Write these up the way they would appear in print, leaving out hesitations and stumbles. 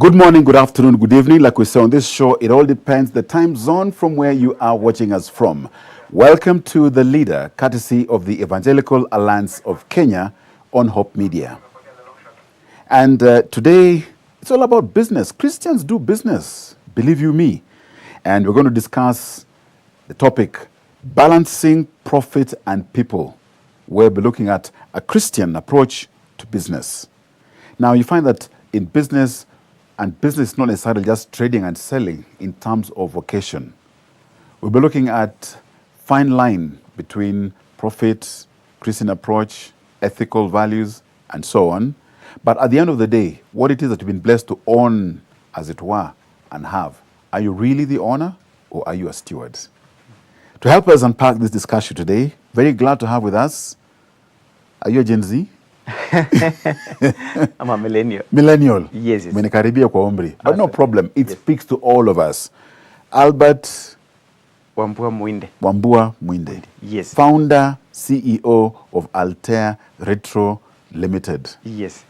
Good morning, good afternoon, good evening. Like we say on this show, it all depends the time zone from where you are watching us from. Welcome to The Leader, courtesy of the Evangelical Alliance of Kenya on Hope Media. And today, it's all about business. Christians do business, believe you me. And we're going to discuss the topic, balancing profit and people. We'll be looking at a Christian approach to business. Now, you find that in business, and business is not necessarily just trading and selling in terms of vocation. We'll be looking at fine line between profit, Christian approach, ethical values, and so on. But at the end of the day, what it is that you've been blessed to own, as it were, and have. Are you really the owner, or are you a steward? To help us unpack this discussion today, very glad to have with us. Are you a Gen Z? I'm a millennial. Millennial. Yes. Menikaribia kwa umri. But no problem. It speaks to all of us. Albert Wambua Mwinde. Wambua Mwinde. Yes. Founder, CEO of Altair Retro Limited. Yes.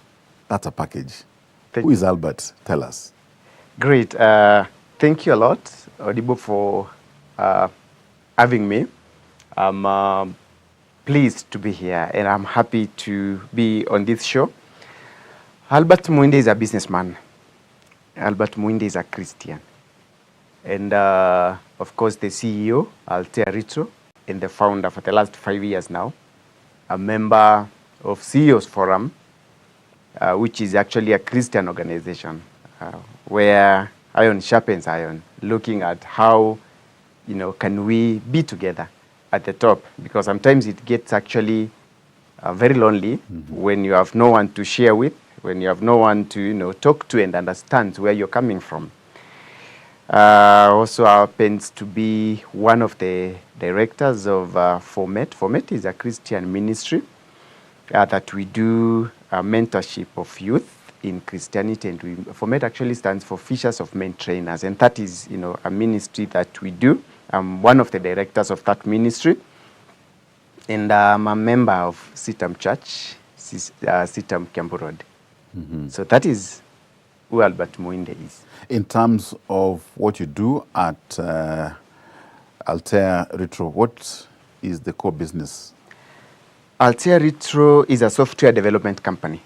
That's a package. Thank Who is Albert? Tell us. Great. Thank you a lot, Odibo, for having me. I'm pleased to be here, and I'm happy to be on this show. Albert Mwinde is a businessman. Albert Mwinde is a Christian. And of course, the CEO, Altair Retro, and the founder for the last 5 years now. A member of CEOs Forum, which is actually a Christian organization, where iron sharpens iron, looking at how, can we be together at the top, because sometimes it gets actually very lonely when you have no one to share with, when you have no one to talk to and understand where you're coming from. Also happens to be one of the directors of Formet. Formet is a Christian ministry that we do mentorship of youth in Christianity, and Formet actually stands for Fishers of Men Trainers, and that is a ministry that we do. I'm one of the directors of that ministry, and I'm a member of Sitam Church, Sitam Kiambu Road. So that is who Albert Mwinde is. In terms of what you do at Altair Retro, what is the core business? Altair Retro is a software development company.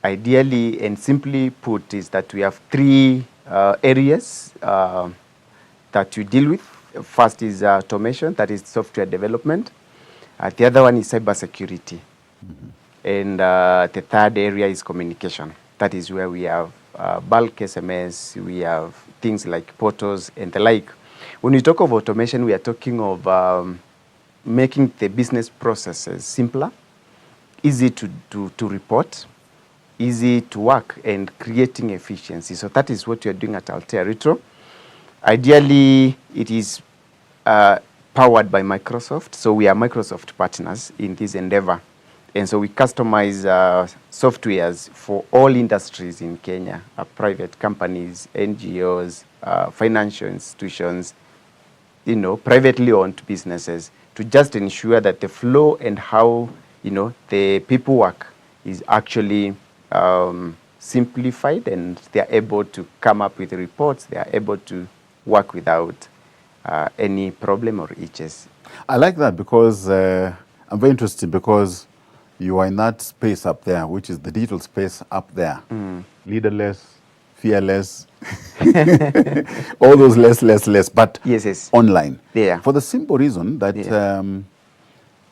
Ideally and simply put is that we have three areas that we deal with. First is automation, that is software development. The other one is cybersecurity. And the third area is communication. That is where we have bulk SMS, we have things like portals and the like. When we talk of automation, we are talking of making the business processes simpler, easy to report, easy to work, and creating efficiency. So that is what we are doing at Altair Retro. Ideally, it is powered by Microsoft. So we are Microsoft partners in this endeavor. And so we customize softwares for all industries in Kenya, private companies, NGOs, financial institutions, privately owned businesses, to just ensure that the flow and how, the people work is actually simplified, and they are able to come up with reports, they are able to work without any problem or itches. I like that because I'm very interested because you are in that space up there, which is the digital space up there. Leaderless, fearless, all those less, but yes. online. Yeah. For the simple reason that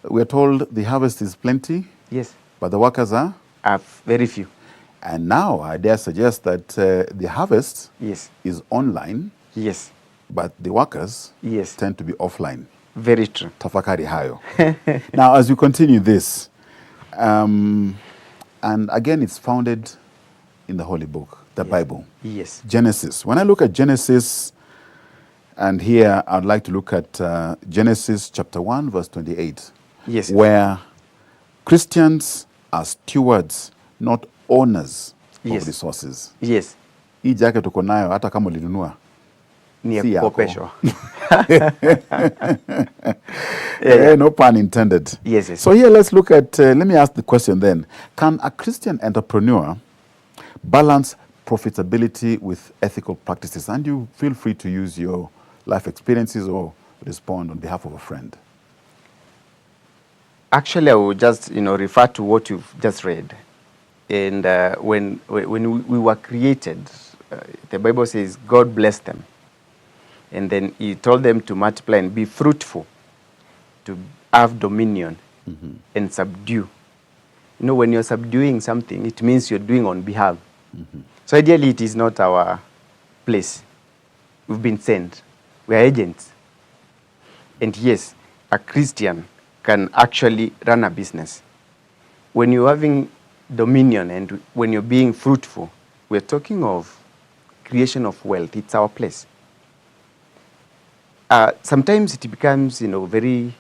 we're told the harvest is plenty, yes, but the workers are very few. And now I dare suggest that the harvest yes is online, yes, but the workers yes tend to be offline. Very true. Tafakari hayo. Now, as you continue this, and again, it's founded in the Holy Book, the Bible. Yes. Genesis. When I look at Genesis, and here I'd like to look at Genesis chapter 1, verse 28. Yes. Where Christians are stewards, not owners of resources. Yes. Hii jacket uko nayo hata kama ulinunua. Ni ya kukopeshwa. No pun intended. Yes. So here let's look at, let me ask the question then. Can a Christian entrepreneur balance profitability with ethical practices? And you feel free to use your life experiences or respond on behalf of a friend. Actually, I will just refer to what you've just read. And when we were created, the Bible says God blessed them. And then he told them to multiply and be fruitful, to have dominion and subdue. You know, when you're subduing something, it means you're doing on behalf. So ideally, it is not our place. We've been sent. We are agents. And yes, a Christian can actually run a business. When you're having dominion and when you're being fruitful, we're talking of creation of wealth. It's our place. Sometimes it becomes, very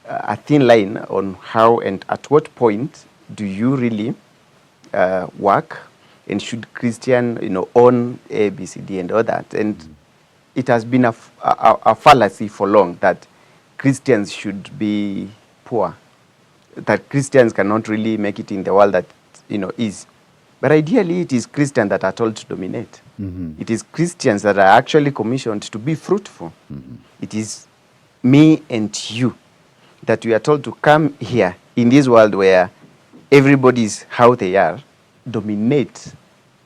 a thin line on how and at what point do you really work, and should Christian, own A, B, C, D, and all that. And it has been a fallacy for long that Christians should be poor, that Christians cannot really make it in the world that is. But ideally, it is Christians that are told to dominate. It is Christians that are actually commissioned to be fruitful. It is me and you that we are told to come here in this world where everybody is how they are, dominate,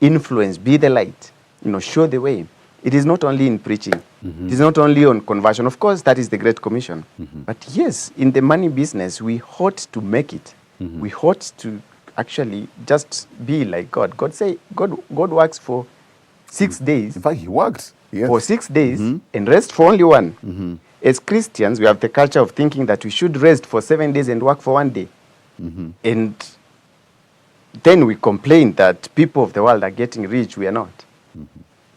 influence, be the light, show the way. It is not only in preaching. It is not only on conversion. Of course, that is the Great Commission. But yes, in the money business, we ought to make it. We ought to actually just be like God. God works for 6 days. In fact, he worked. Yes. For 6 days and rest for only one. As Christians, we have the culture of thinking that we should rest for 7 days and work for 1 day. And then we complain that people of the world are getting rich. We are not.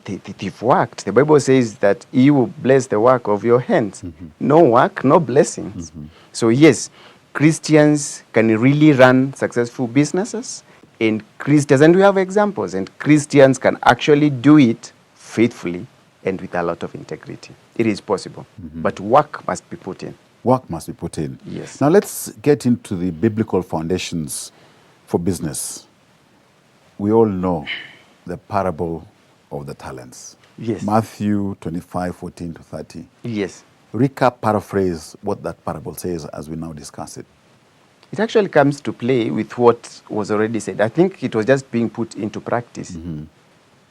They've worked. The Bible says that he will bless the work of your hands. No work, no blessings. So yes, Christians can really run successful businesses, and Christians, and we have examples, and Christians can actually do it faithfully and with a lot of integrity. It is possible, but work must be put in. Work must be put in. Yes. Now let's get into the biblical foundations for business. We all know the parable of the talents. Yes. Matthew 25:14-30. Yes. Recap, paraphrase what that parable says as we now discuss it. It actually comes to play with what was already said. I think it was just being put into practice.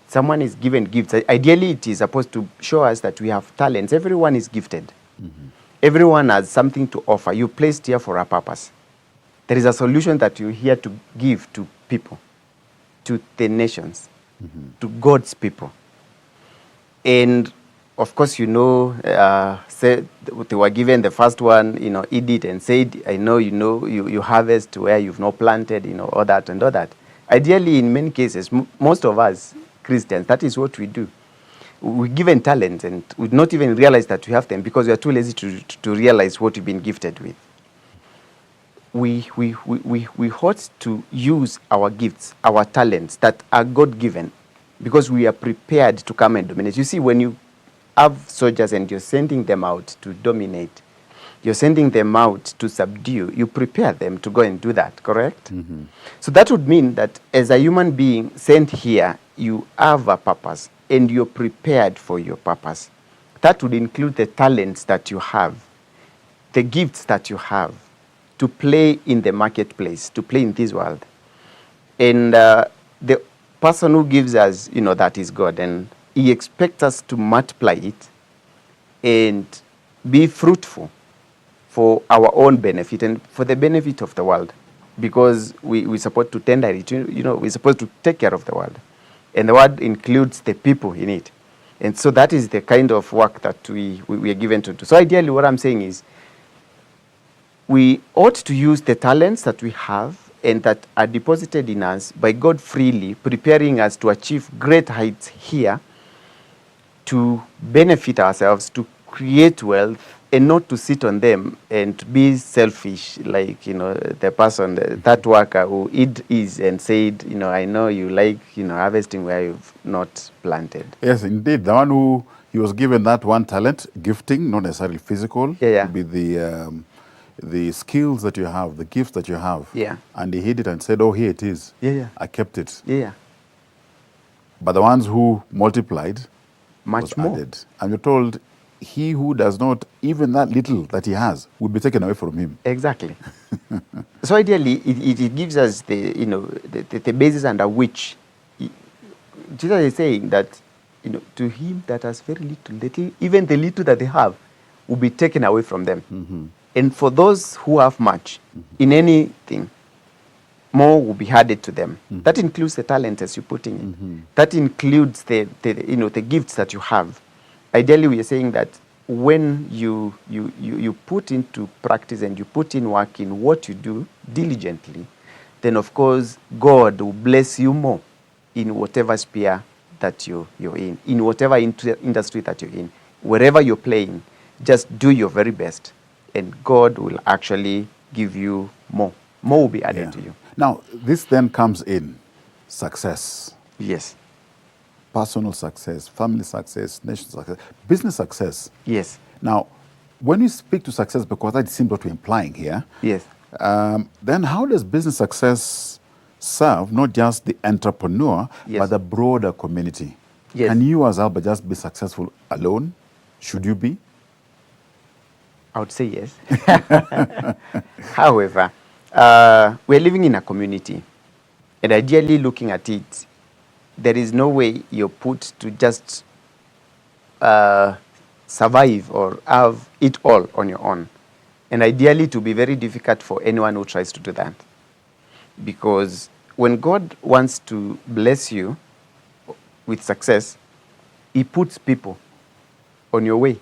Someone is given gifts. Ideally, it is supposed to show us that we have talents. Everyone is gifted. Everyone has something to offer. You're placed here for a purpose. There is a solution that you're here to give to people, to the nations, to God's people. And of course, said they were given the first one, eat it and said, I know, you harvest where you've not planted, all that and all that. Ideally, in many cases, most of us Christians, that is what we do. We're given talents and we not even realize that we have them because we are too lazy to realize what we've been gifted with. We ought to use our gifts, our talents that are God-given, because we are prepared to come and dominate. You see, when you have soldiers and you're sending them out to dominate, you're sending them out to subdue, you prepare them to go and do that, correct? So that would mean that as a human being sent here, you have a purpose and you're prepared for your purpose. That would include the talents that you have, the gifts that you have to play in the marketplace, to play in this world. And the person who gives us, that is God, and he expects us to multiply it and be fruitful for our own benefit and for the benefit of the world, because we're supposed to tender it, we're supposed to take care of the world. And the world includes the people in it. And so that is the kind of work that we are given to do. So ideally what I'm saying is we ought to use the talents that we have and that are deposited in us by God freely, preparing us to achieve great heights here, to benefit ourselves, to create wealth, and not to sit on them and be selfish, like, the person, that worker who is and said, I know you like, harvesting where you've not planted. Yes, indeed. The one who he was given that one talent, gifting, not necessarily physical, Yeah. to be the skills that you have, the gifts that you have. Yeah. And he hid it and said, oh, here it is. Yeah. I kept it. Yeah. But the ones who multiplied Much was more. added. And you're told, he who does not, even that little that he has, will be taken away from him. Exactly. So ideally, it gives us the, you know, the basis under which Jesus is saying that, you know, to him that has very little, even the little that they have will be taken away from them. And for those who have much in anything, more will be added to them. That includes the talent as you're putting it. That includes the you know, the gifts that you have. Ideally, we are saying that when you put into practice and you put in work in what you do diligently, then of course God will bless you more in whatever sphere that you're in whatever industry that you're in, wherever you're playing. Just do your very best, and God will actually give you more. More will be added to you. Now, this then comes in success. Yes. Personal success, family success, nation success, business success. Yes. Now, when you speak to success, because that seems what we're implying here, Yes. then how does business success serve not just the entrepreneur, Yes. but the broader community? Yes. Can you as Albert just be successful alone? Should you be? I would say yes. However, we're living in a community, and ideally looking at it, there is no way you're put to just survive or have it all on your own. And ideally, it will be very difficult for anyone who tries to do that. Because when God wants to bless you with success, he puts people on your way.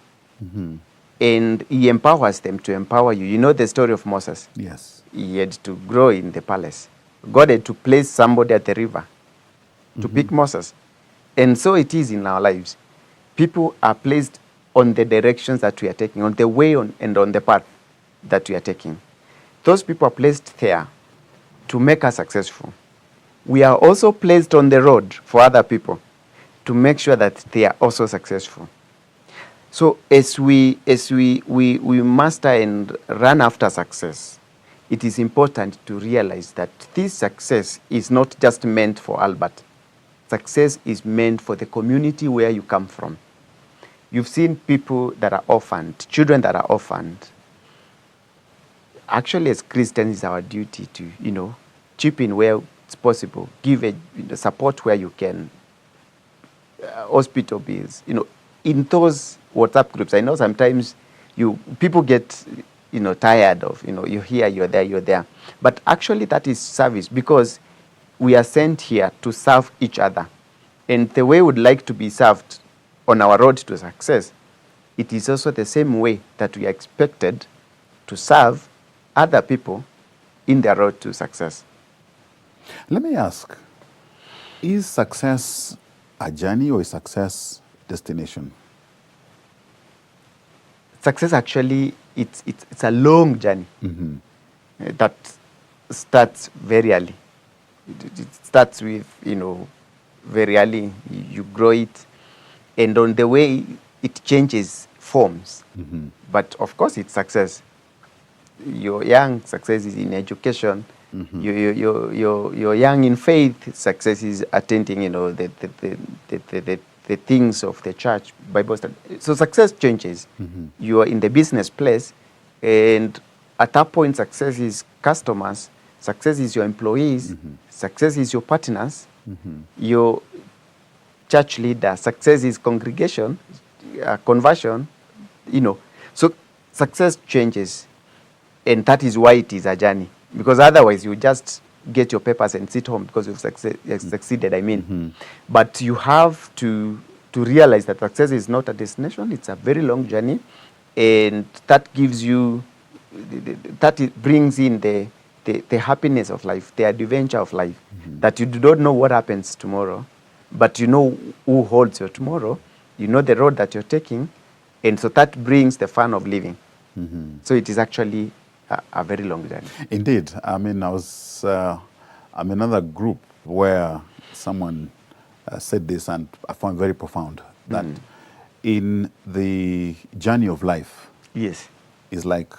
And he empowers them to empower you. You know the story of Moses. Yes. He had to grow in the palace. God had to place somebody at the river to pick Moses. And so it is in our lives. People are placed on the directions that we are taking, on the way and on the path that we are taking. Those people are placed there to make us successful. We are also placed on the road for other people to make sure that they are also successful. So as we master and run after success, it is important to realize that this success is not just meant for Albert. Success is meant for the community where you come from. You've seen people that are orphaned, children that are orphaned. Actually, as Christians, it's our duty to, you know, chip in where it's possible, give support where you can, hospital bills, you know, in those WhatsApp groups. I know sometimes people get, you know, tired of, you know, you're here, you're there. But actually that is service, because we are sent here to serve each other. And the way we would like to be served on our road to success, it is also the same way that we are expected to serve other people in their road to success. Let me ask, is success a journey or is success destination? Success actually, it's a long journey that starts very early. It starts with, you know, very early. You grow it, and on the way it changes forms. But of course, it's success. You're young, success is in education. You're young in faith, success is attending, you know, the things of the church, Bible study. So success changes. You are in the business place, and at that point, success is customers, success is your employees, success is your partners, your church leader, success is congregation, conversion, you know. So success changes, and that is why it is a journey. Because otherwise, you just get your papers and sit home because you've succeeded, I mean. But you have to realize that success is not a destination, it's a very long journey. And that gives you, brings in the happiness of life, the adventure of life, that you do not know what happens tomorrow, but you know who holds your tomorrow, you know the road that you're taking, and so that brings the fun of living. So it is actually a very long journey. Indeed. I mean, I'm in another group where someone said this, and I found very profound, that in the journey of life, Yes. is like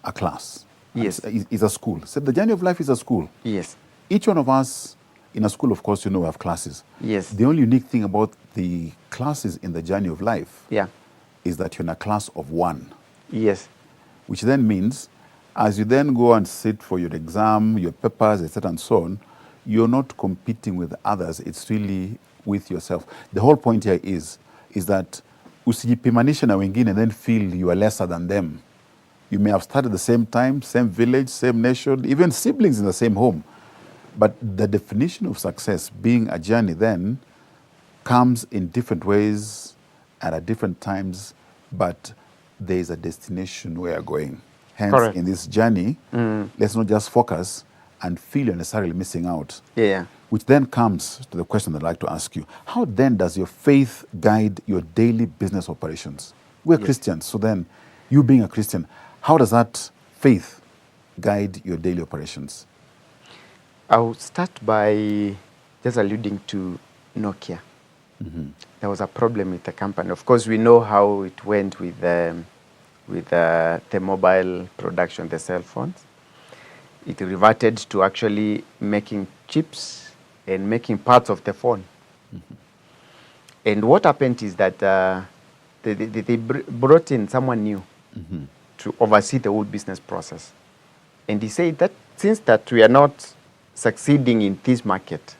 a class. Yes. It's a school. So the journey of life is a school. Yes. Each one of us In a school, of course, you know, we have classes. Yes. The only unique thing about the classes in the journey of life Yeah. is that you're in a class of one, Yes. which then means as you then go and sit for your exam, your papers, etc., and so on, you're not competing with others. It's really with yourself. The whole point here is that usijipimanishe na wengine and then feel you are lesser than them. You may have started the same time, same village, same nation, even siblings in the same home. But the definition of success being a journey then comes in different ways and at different times, but there is a destination we are going. Hence, Correct. in this journey, let's not just focus and feel you're necessarily missing out. Yeah. Which then comes to the question I'd like to ask you. How then does your faith guide your daily business operations? We're Christians, so then you being a Christian, how does that faith guide your daily operations? I'll start by just alluding to Nokia. There was a problem with the company. Of course, we know how it went with the mobile production, the cell phones. It reverted to actually making chips and making parts of the phone. And what happened is that they brought in someone new to oversee the whole business process. And he said that since that we are not succeeding in this market,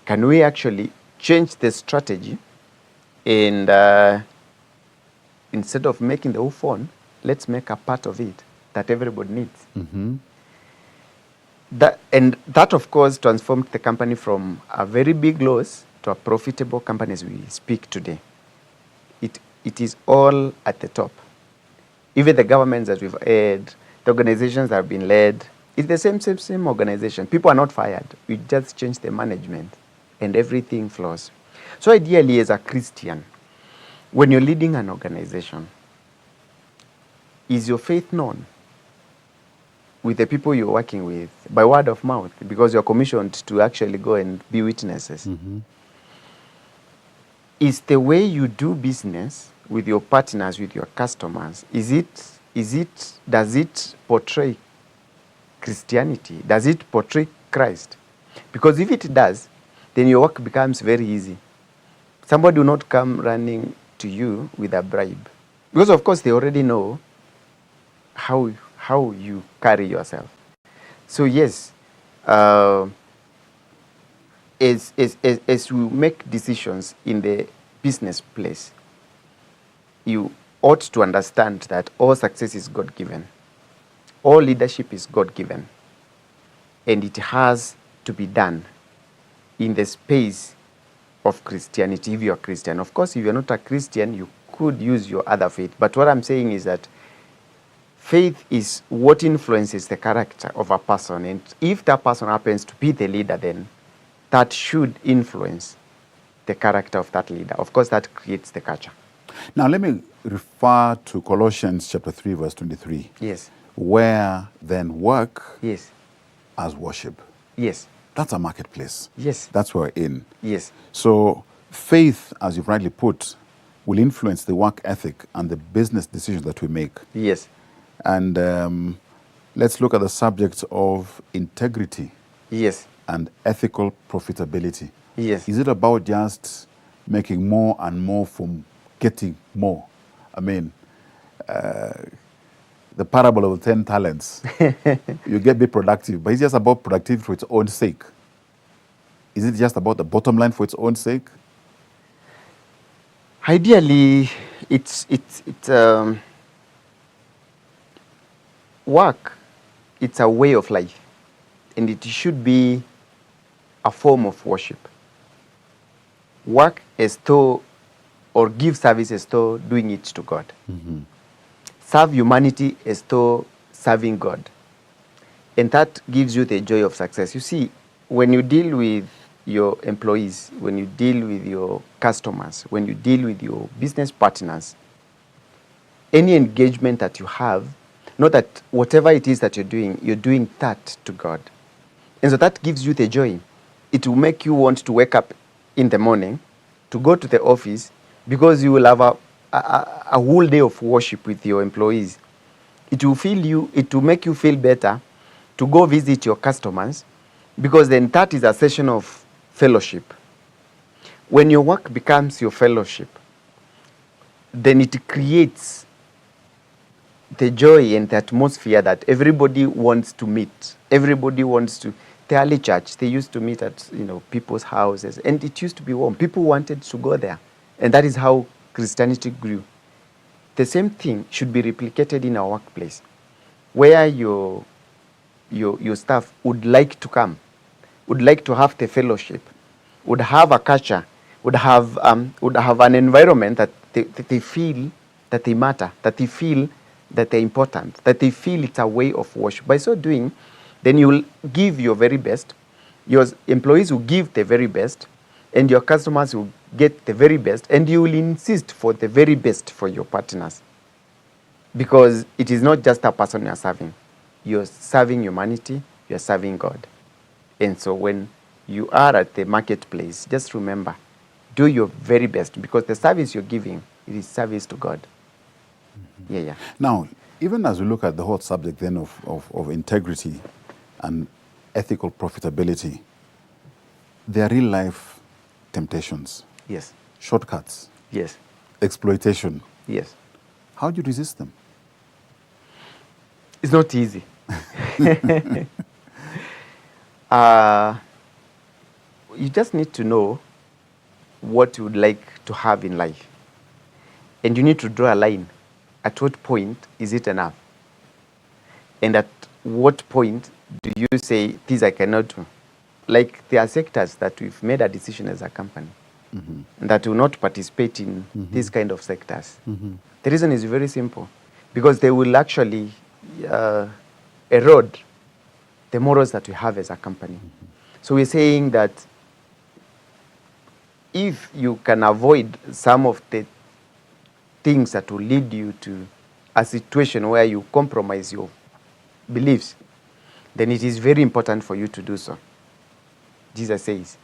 can we actually change the strategy and instead of making the whole phone, let's make a part of it that everybody needs. That of course transformed the company from a very big loss to a profitable company as we speak today. It is all at the top. Even the governments that we've had, the organizations that have been led, it's the same organization. People are not fired. We just change the management and everything flows. So ideally, as a Christian, when you're leading an organization, is your faith known with the people you're working with by word of mouth? Because you're commissioned to actually go and be witnesses. Is the way you do business with your partners, with your customers, does it portray Christianity? Does it portray Christ? Because if it does, then your work becomes very easy. Somebody will not come running to you with a bribe. Because of course they already know how you carry yourself. So yes, as we make decisions in the business place, you ought to understand that all success is God-given. All leadership is God-given. And it has to be done in the space of Christianity, if you're a Christian. Of course, if you're not a Christian, you could use your other faith. But what I'm saying is that faith is what influences the character of a person. And if that person happens to be the leader, then that should influence the character of that leader. Of course, that creates the culture. Now, let me refer to Colossians chapter 3, verse 23. Yes. Where then work Yes. as worship. Yes. That's a marketplace. Yes. That's where we're in. Yes. So faith, as you've rightly put, will influence the work ethic and the business decisions that we make. Yes. And let's look at the subject of integrity. Yes. And ethical profitability. Yes. Is it about just making more and more from getting more? I mean, the parable of the 10 talents. You get be productive, but it's just about productivity for its own sake. Is it just about the bottom line for its own sake? Ideally, work, it's a way of life, and it should be a form of worship. Work as though, or give service as though doing it to God. Serve humanity as though serving God. And that gives you the joy of success. You see, when you deal with your employees, when you deal with your customers, when you deal with your business partners, any engagement that you have, know that whatever it is that you're doing that to God. And so that gives you the joy. It will make you want to wake up in the morning, to go to the office, because you will have a whole day of worship with your employees. It will make you feel better to go visit your customers, Because then that is a session of fellowship. When your work becomes your fellowship, then it creates the joy and the atmosphere that everybody wants to meet. Everybody wants to. The early church, they used to meet at people's houses, and it used to be warm. People wanted to go there, and that is how Christianity grew. The same thing should be replicated in our workplace, where your staff would like to come, would like to have the fellowship, would have a culture, would have an environment that they feel that they matter, that they feel that they're important, that they feel it's a way of worship. By so doing, then you will give your very best, your employees will give the very best, and your customers will get the very best, and you will insist for the very best for your partners. Because it is not just a person you're serving. You're serving humanity, you're serving God. And so when you are at the marketplace, just remember, do your very best, because the service you're giving, it is service to God. Yeah. Now, even as we look at the whole subject then of integrity and ethical profitability, there are real life temptations. Yes. Shortcuts. Yes. Exploitation. Yes. How do you resist them? It's not easy. You just need to know what you would like to have in life. And you need to draw a line. At what point is it enough? And at what point do you say, this I cannot do? Like there are sectors that we've made a decision as a company that will not participate in these kind of sectors. The reason is very simple. Because they will actually erode the morals that we have as a company. So we're saying that if you can avoid some of the things that will lead you to a situation where you compromise your beliefs, then it is very important for you to do so. Jesus says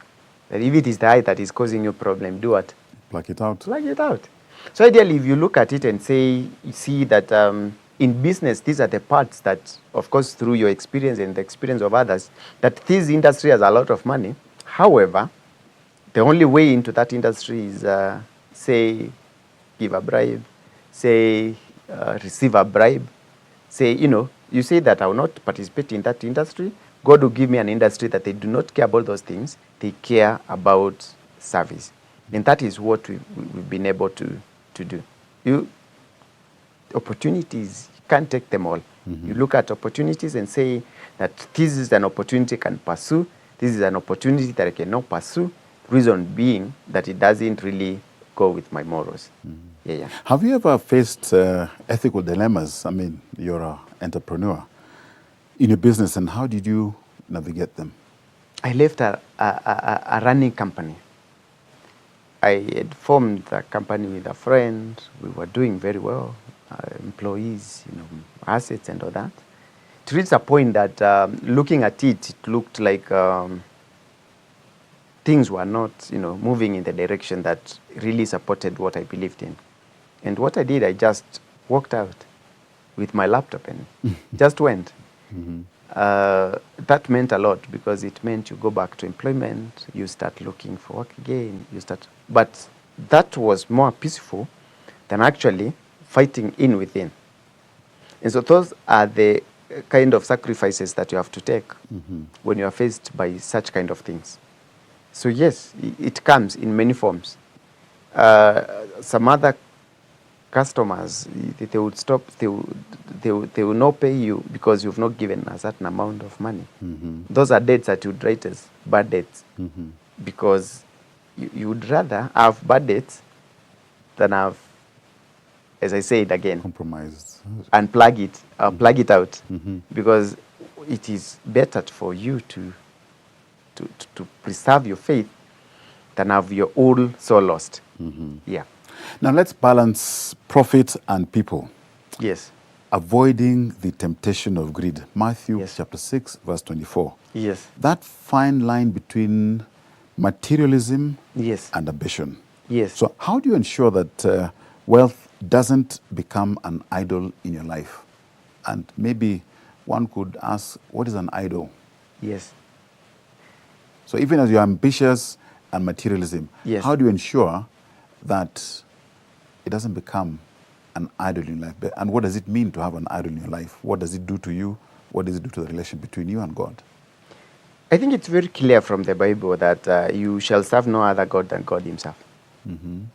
that if it is the eye that is causing you problem, do what? Pluck it out. Pluck it out. So ideally, if you look at it and say, you see that in business, these are the parts that, of course, through your experience and the experience of others, that this industry has a lot of money. However, the only way into that industry is, say, give a bribe, say, receive a bribe, say, you say that I will not participate in that industry. God will give me an industry that they do not care about those things. They care about service. And that is what we've been able to do. Opportunities, you can't take them all. You look at opportunities and say that this is an opportunity I can pursue. This is an opportunity that I cannot pursue. Reason being that it doesn't really go with my morals. Yeah. Have you ever faced ethical dilemmas? I mean, you're an entrepreneur in your business, and how did you navigate them? I left a running company. I had formed a company with a friend. We were doing very well. Employees, assets and all that. To reach a point that looking at it, it looked like things were not, moving in the direction that really supported what I believed in. And what I did, I just walked out with my laptop and just went. That meant a lot because it meant you go back to employment, you start looking for work again, but that was more peaceful than actually fighting in within. And so those are the kind of sacrifices that you have to take when you are faced by such kind of things. So yes, it comes in many forms. Some other customers, they would stop, they will not pay you because you've not given a certain amount of money. Those are debts that you'd write as bad debts because you would rather have bad debts than have, as I said again, Compromised. And plug it out because it is better for you to preserve your faith than have your whole soul lost. Yeah. Now let's balance profit and people. Yes. Avoiding the temptation of greed. Matthew Yes. chapter 6, verse 24. Yes. That fine line between materialism Yes. and ambition. Yes. So how do you ensure that wealth doesn't become an idol in your life? And maybe one could ask, what is an idol? Yes. So even as you're ambitious and materialism, Yes. how do you ensure that it doesn't become an idol in life? And what does it mean to have an idol in your life? What does it do to you? What does it do to the relation between you and God? I think it's very clear from the Bible that you shall serve no other God than God himself. And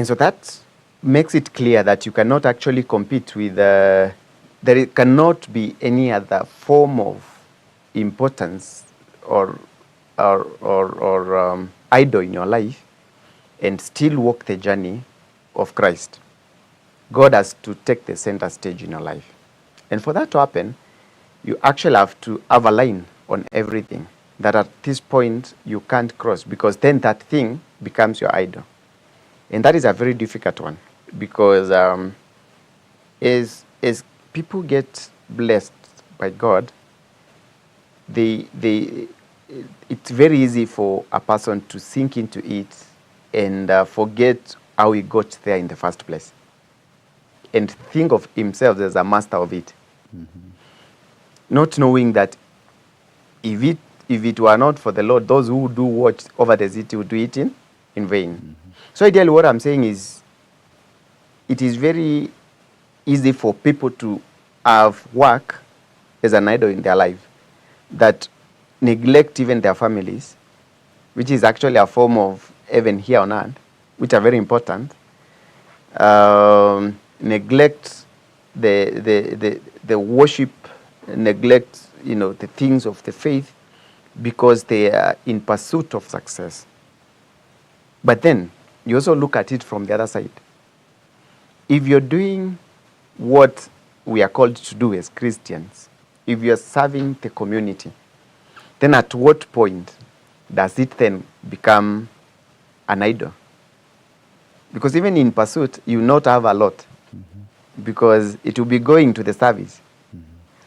so that makes it clear that you cannot actually compete with, there cannot be any other form of importance or idol in your life and still walk the journey of Christ. God has to take the center stage in your life. And for that to happen, you actually have to have a line on everything that at this point you can't cross, because then that thing becomes your idol. And that is a very difficult one, because as people get blessed by God, it's very easy for a person to sink into it and forget how he got there in the first place, and think of himself as a master of it, not knowing that if it were not for the Lord, those who do watch over the city would do it in vain. So ideally, what I'm saying is, it is very easy for people to have work as an idol in their life, that neglect even their families, which is actually a form of heaven here on earth, which are very important. Neglect the worship, neglect the things of the faith, because they are in pursuit of success. But then you also look at it from the other side. If you're doing what we are called to do as Christians, if you're serving the community, then at what point does it then become an idol? Because even in pursuit, you not have a lot, because it will be going to the service.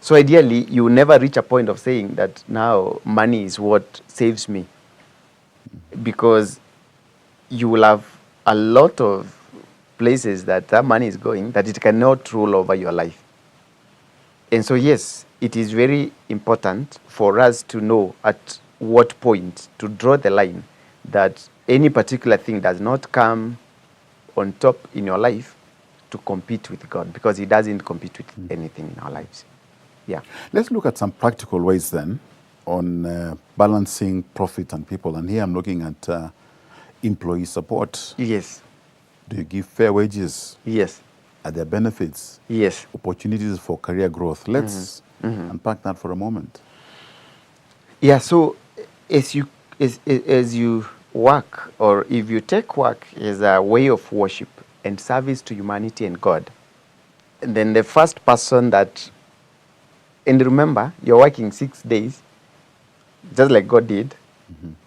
So ideally, you will never reach a point of saying that now money is what saves me, because you will have a lot of places that money is going that it cannot rule over your life. And so yes, it is very important for us to know at what point to draw the line, that any particular thing does not come on top in your life to compete with God, because he doesn't compete with anything in our lives. Yeah. Let's look at some practical ways then on balancing profit and people. And here I'm looking at employee support. Yes. Do you give fair wages? Yes. Are there benefits? Yes. Opportunities for career growth? Let's unpack that for a moment. Yeah, so as you work, or if you take work as a way of worship and service to humanity and God, and then the first person that, and remember, you're working 6 days, just like God did,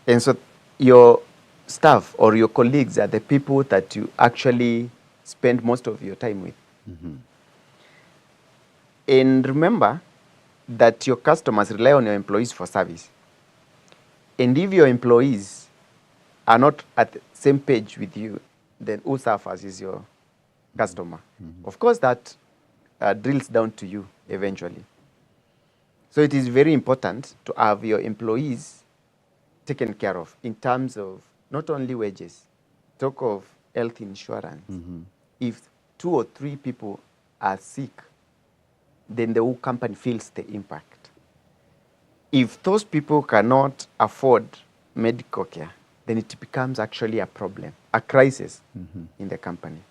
and so your staff or your colleagues are the people that you actually spend most of your time with. And remember that your customers rely on your employees for service. And if your employees are not at the same page with you, then who suffers is your customer. Of course, that drills down to you eventually. So it is very important to have your employees taken care of in terms of not only wages, talk of health insurance. If 2 or 3 people are sick, then the whole company feels the impact. If those people cannot afford medical care, then it becomes actually a problem, a crisis in the company.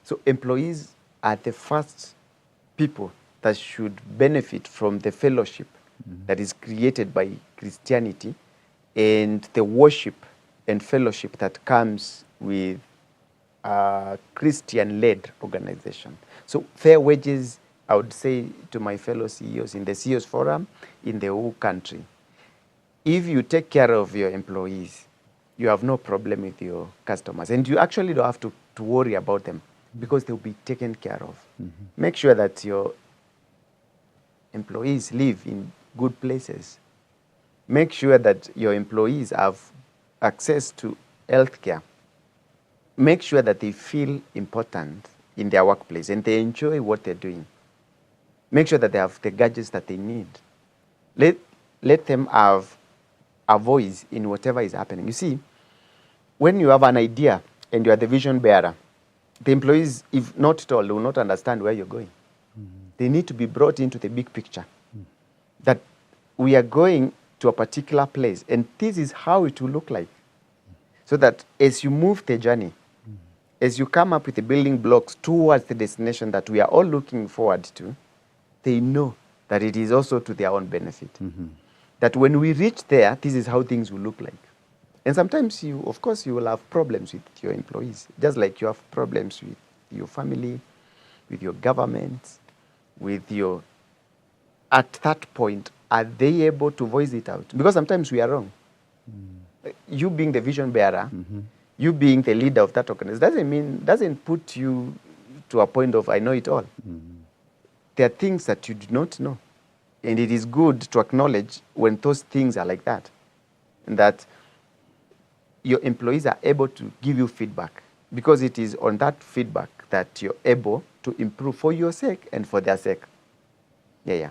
So employees are the first people that should benefit from the fellowship that is created by Christianity, and the worship and fellowship that comes with a Christian-led organization. So fair wages, I would say to my fellow CEOs in the CEOs Forum, in the whole country, if you take care of your employees, you have no problem with your customers. And you actually don't have to worry about them, because they'll be taken care of. Make sure that your employees live in good places. Make sure that your employees have access to health care. Make sure that they feel important in their workplace and they enjoy what they're doing. Make sure that they have the gadgets that they need. Let them have a voice in whatever is happening. You see, when you have an idea and you are the vision bearer, the employees, if not told, will not understand where you're going. They need to be brought into the big picture. That we are going to a particular place, and this is how it will look like. So that as you move the journey, as you come up with the building blocks towards the destination that we are all looking forward to, they know that it is also to their own benefit. That when we reach there, this is how things will look like. And sometimes you, of course, you will have problems with your employees, just like you have problems with your family, with your government, with your... At that point, are they able to voice it out? Because sometimes we are wrong. You being the vision bearer, you being the leader of that organization, doesn't put you to a point of I know it all. There are things that you do not know. And it is good to acknowledge when those things are like that. And that your employees are able to give you feedback, because it is on that feedback that you're able to improve for your sake and for their sake. Yeah.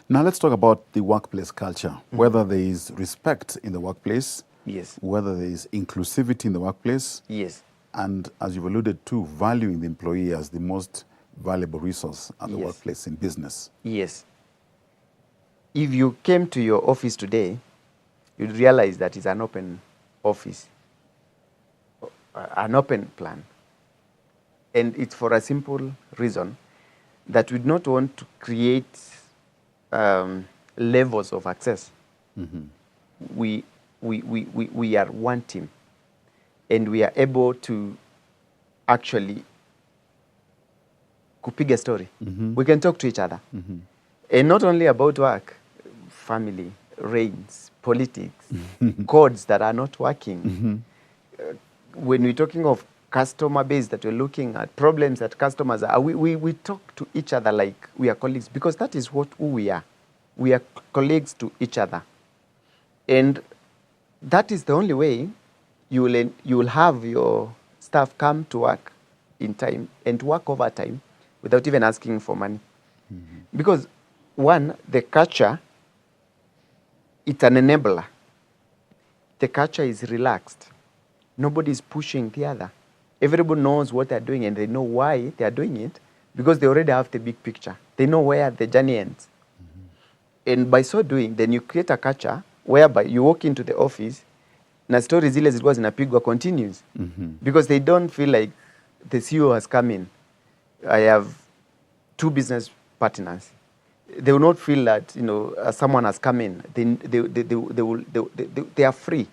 Now let's talk about the workplace culture, whether there is respect in the workplace, Yes. whether there is inclusivity in the workplace, Yes. and as you've alluded to, valuing the employee as the most valuable resource at the Yes. workplace in business. Yes. If you came to your office today, you'd realize that it's an open office, an open plan. And it's for a simple reason that we do not want to create levels of access. We are one team, and we are able to actually kupiga story. We can talk to each other. And not only about work, family, reigns, politics, codes that are not working. When we're talking of customer base that we're looking at, problems that customers are, we talk to each other like we are colleagues, because that is who we are. We are colleagues to each other. And that is the only way you will have your staff come to work in time and work overtime without even asking for money. Because one, the culture, it's an enabler. The culture is relaxed. Nobody is pushing the other. Everybody knows what they're doing, and they know why they're doing it, because they already have the big picture. They know where the journey ends. And by so doing, then you create a culture whereby you walk into the office, na stories zile zilikuwa zinapigwa continues. Because they don't feel like the CEO has come in. I have 2 business partners. They will not feel that, someone has come in. They are free.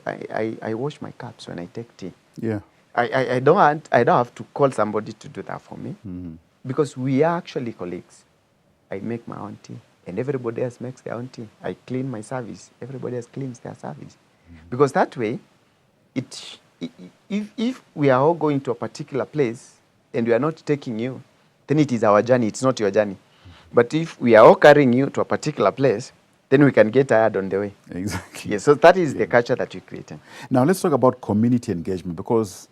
I wash my cups when I take tea. Yeah. I don't have to call somebody to do that for me, because we are actually colleagues. I make my own tea, and everybody else makes their own tea. I clean my service, everybody else cleans their service. Because that way, if we are all going to a particular place and we are not taking you, then it is our journey, it's not your journey. But if we are all carrying you to a particular place, then we can get tired on the way. Exactly. Yes, so that is the culture that we created. Now let's talk about community engagement, because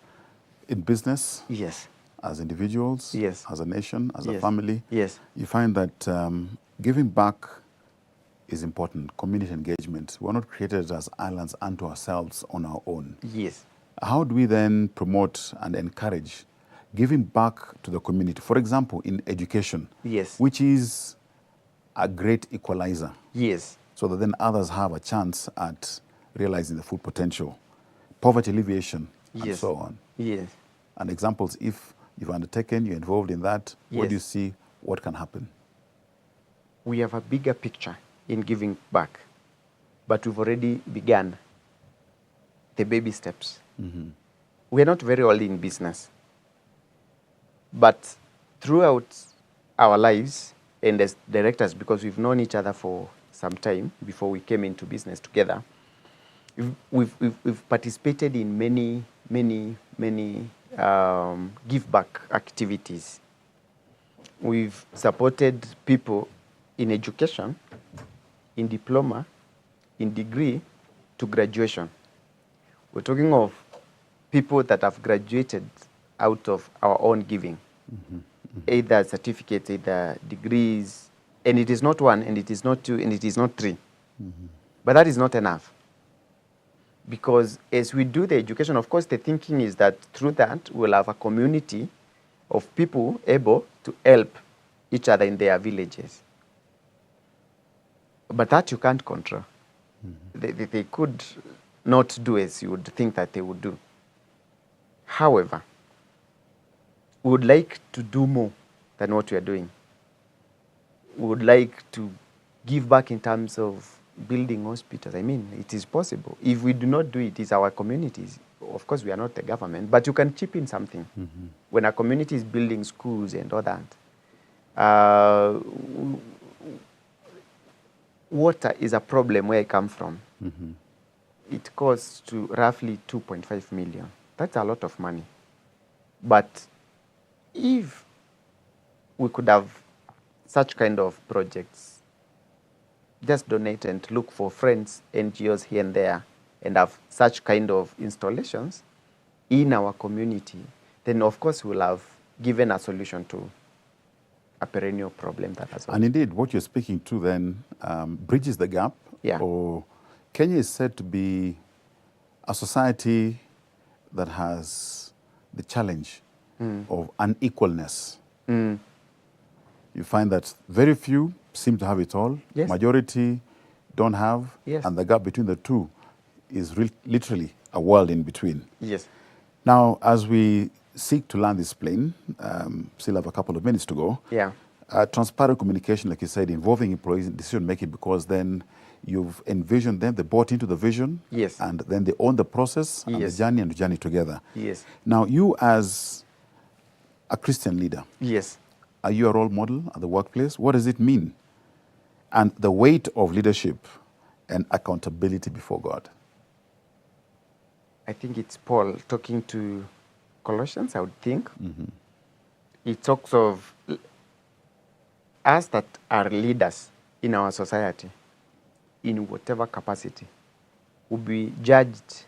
in business, Yes. as individuals, Yes. as a nation, as a Yes. family, Yes. you find that giving back is important, community engagement. We're not created as islands unto ourselves on our own. Yes. How do we then promote and encourage giving back to the community? For example, in education, Yes. which is a great equalizer, Yes. so that then others have a chance at realizing the full potential. Poverty alleviation, and Yes. so on. Yes. And examples, if you've undertaken, you're involved in that, what Yes. do you see, what can happen? We have a bigger picture in giving back, but we've already begun the baby steps. We're not very old in business, but throughout our lives, and as directors, because we've known each other for some time before we came into business together, we've participated in many give back activities. We've supported people in education, in diploma, in degree, to graduation. We're talking of people that have graduated out of our own giving, either certificates, either degrees, and it is not 1, and it is not 2, and it is not 3. But that is not enough. Because as we do the education, of course, the thinking is that through that, we'll have a community of people able to help each other in their villages. But that you can't control. They could not do as you would think that they would do. However, we would like to do more than what we are doing. We would like to give back in terms of building hospitals. I mean, it is possible. If we do not do it, it's our communities. Of course, we are not the government, but you can chip in something. When a community is building schools and all that, water is a problem where I come from. It costs to roughly 2.5 million. That's a lot of money. But if we could have such kind of projects, just donate and look for friends, NGOs here and there, and have such kind of installations in our community, then of course we'll have given a solution to a perennial problem that has. And indeed, what you're speaking to then bridges the gap. Yeah. Or Kenya is said to be a society that has the challenge of unequalness. You find that very few seem to have it all. Yes. Majority don't have. Yes. And the gap between the two is literally a world in between. Yes. Now, as we seek to land this plane, still have a couple of minutes to go. Yeah. Transparent communication, like you said, involving employees in decision making, because then you've envisioned them, they bought into the vision, Yes. and then they own the process and the Yes. journey, and the journey together. Yes. Now, you as a Christian leader, Yes. are you a role model at the workplace? What does it mean? And the weight of leadership and accountability before God. I think it's Paul talking to Colossians, I would think. It talks of us that are leaders in our society, in whatever capacity, will be judged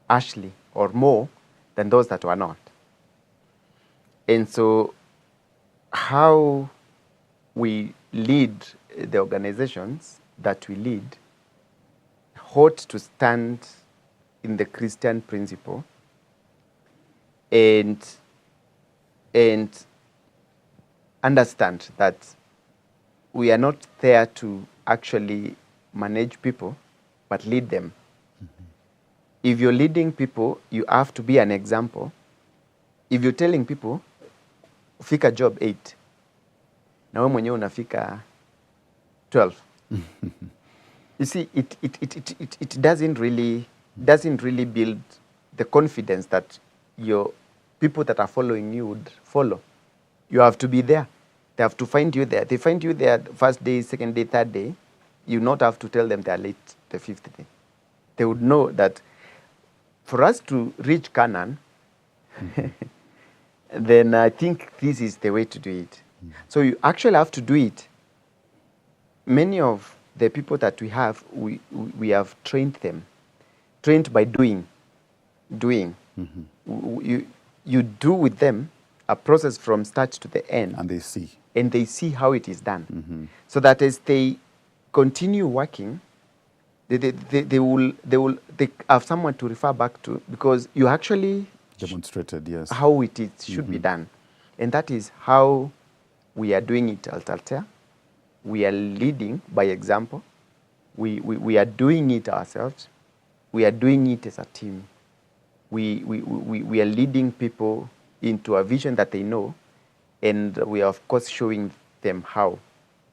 harshly or more than those that were not. And so how we lead the organizations that we lead ought to stand in the Christian principle and understand that we are not there to actually manage people, but lead them. If you're leading people, you have to be an example. If you're telling people, fika job 8, na wewe mwenyewe unafika 12. You see, it doesn't really build the confidence that your people that are following you would follow. You have to be there. They have to find you there. They find you there the first day, second day, third day. You not have to tell them they are late the 5th day. They would know that for us to reach Canaan, then I think this is the way to do it. So you actually have to do it. Many of the people that we have have trained them, trained by doing. You do with them a process from start to the end. And they see. And they see how it is done. So that as they continue working, they have someone to refer back to, because you actually demonstrated, yes, how it should be done. And that is how we are doing it at Altair. We are leading by example. We are doing it ourselves. We are doing it as a team. We are leading people into a vision that they know, and we are, of course, showing them how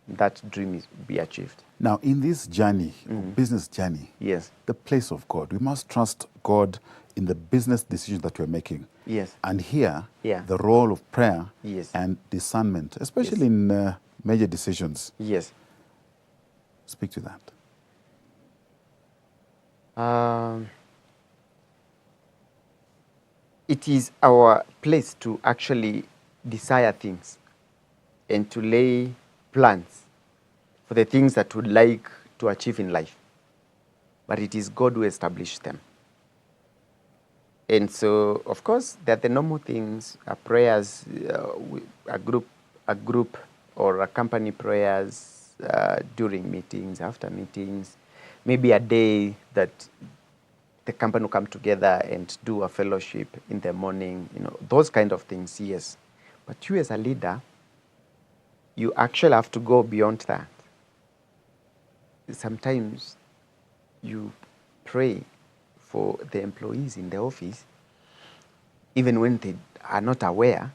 that dream is be achieved. Now, in this journey, business journey, Yes. the place of God, we must trust God in the business decisions that we're making. Yes. And here, Yeah. the role of prayer Yes. and discernment, especially Yes. in major decisions. Yes. Speak to that. It is our place to actually desire things and to lay plans for the things that we'd like to achieve in life. But it is God who established them. And so, of course, there are the normal things, prayers, a group or a company prayers during meetings, after meetings, maybe a day that the company will come together and do a fellowship in the morning, those kind of things, yes. But you as a leader, you actually have to go beyond that. Sometimes you pray for the employees in the office, even when they are not aware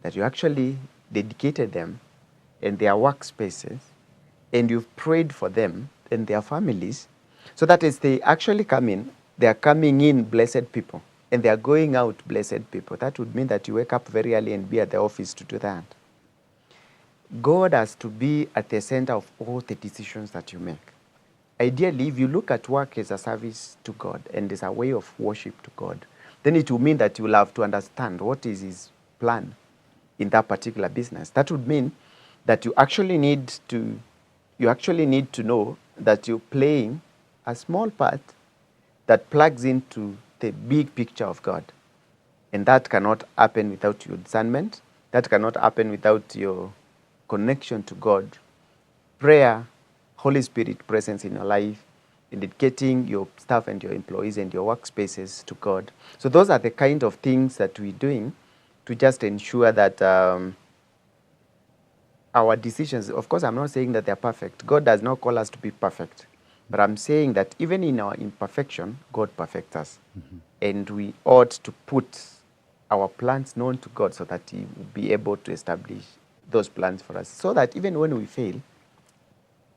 that you actually dedicated them and their workspaces, and you've prayed for them and their families, so that as they actually come in, they are coming in blessed people, and they are going out blessed people. That would mean that you wake up very early and be at the office to do that. God has to be at the center of all the decisions that you make. Ideally, if you look at work as a service to God and as a way of worship to God, then it will mean that you will have to understand what is His plan in that particular business. That would mean that you actually need to know that you're playing a small part that plugs into the big picture of God. And that cannot happen without your discernment. That cannot happen without your connection to God. Prayer, Holy Spirit presence in your life, in dedicating your staff and your employees and your workspaces to God. So those are the kind of things that we're doing to just ensure that our decisions, of course, I'm not saying that they're perfect. God does not call us to be perfect. But I'm saying that even in our imperfection, God perfects us. Mm-hmm. And we ought to put our plans known to God so that He will be able to establish those plans for us. So that even when we fail,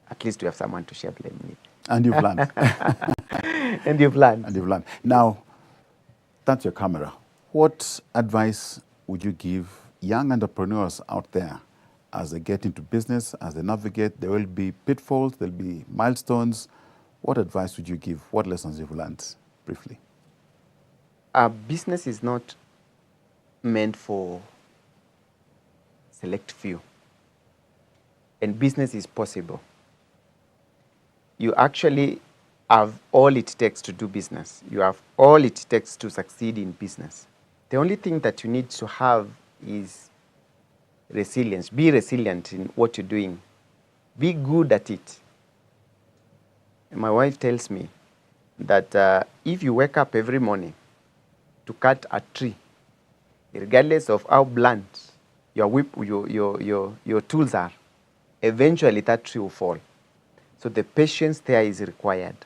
at least we have someone to share blame with. And you've learned. And you've learned. And you've learned. Now, that's your camera. What advice would you give young entrepreneurs out there as they get into business, as they navigate? There will be pitfalls, there'll be milestones. What advice would you give? What lessons you've learned, briefly? Business is not meant for select few. And business is possible. You actually have all it takes to do business. You have all it takes to succeed in business. The only thing that you need to have is resilience. Be resilient in what you're doing. Be good at it. My wife tells me that if you wake up every morning to cut a tree, regardless of how blunt your tools are, eventually that tree will fall. So the patience there is required.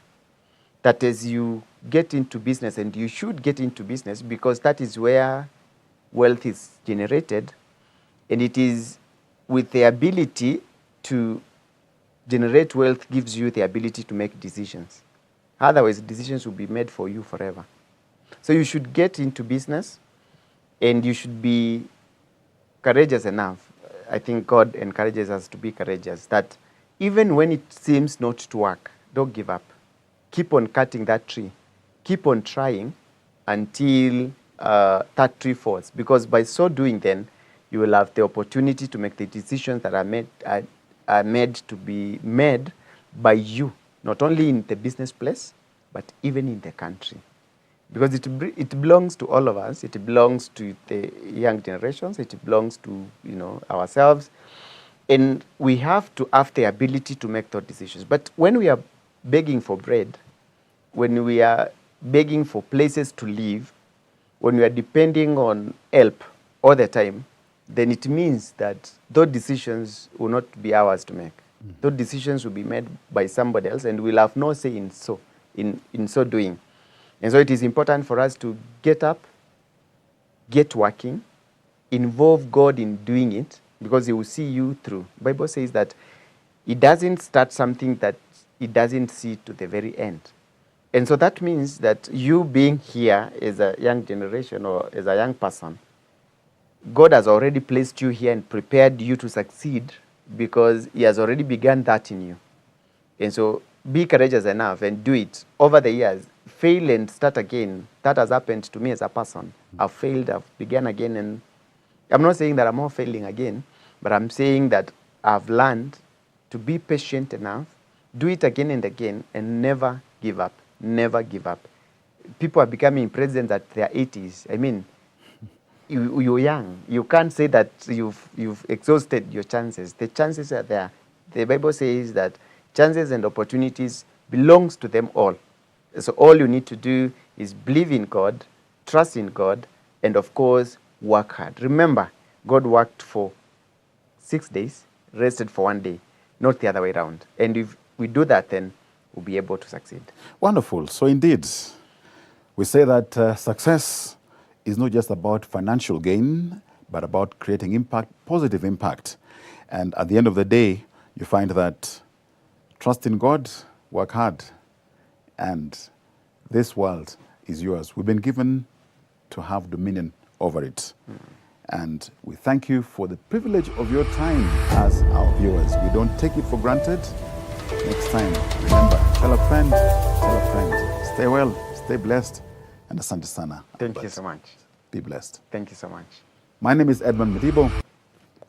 That as you get into business, and you should get into business because that is where wealth is generated, and it is with the ability to generate wealth gives you the ability to make decisions. Otherwise, decisions will be made for you forever. So you should get into business, and you should be courageous enough. I think God encourages us to be courageous, that even when it seems not to work, don't give up. Keep on cutting that tree. Keep on trying until that tree falls. Because by so doing, then, you will have the opportunity to make the decisions that are made to be made by you, not only in the business place, but even in the country. Because it belongs to all of us. It belongs to the young generations. It belongs to ourselves. And we have to have the ability to make those decisions. But when we are begging for bread, when we are begging for places to live, when we are depending on help all the time, then it means that those decisions will not be ours to make. Mm-hmm. Those decisions will be made by somebody else, and we'll have no say in so doing. And so it is important for us to get up, get working, involve God in doing it, because He will see you through. The Bible says that He doesn't start something that He doesn't see to the very end. And so that means that you being here as a young generation or as a young person, God has already placed you here and prepared you to succeed because He has already begun that in you. And so be courageous enough and do it. Over the years, fail and start again. That has happened to me as a person. I've failed, I've begun again, and I'm not saying that I'm not failing again, but I'm saying that I've learned to be patient enough, do it again and again, and never give up. Never give up. People are becoming presidents at their 80s. I mean, you're young. You can't say that you've exhausted your chances. The chances are there. The Bible says that chances and opportunities belongs to them all. So all you need to do is believe in God, trust in God, and of course, work hard. Remember, God worked for 6 days, rested for 1 day, not the other way around. And if we do that, then we'll be able to succeed. Wonderful. So indeed, we say that success is not just about financial gain, but about creating impact, positive impact. And at the end of the day, you find that trust in God, work hard, and this world is yours. We've been given to have dominion over it. And we thank you for the privilege of your time as our viewers. We don't take it for granted. Next time, remember, tell a friend, stay well, stay blessed, and asante sana. Thank you so much. Be blessed. Thank you so much. My name is Edmund Medibo.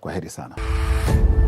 Kwaheri sana.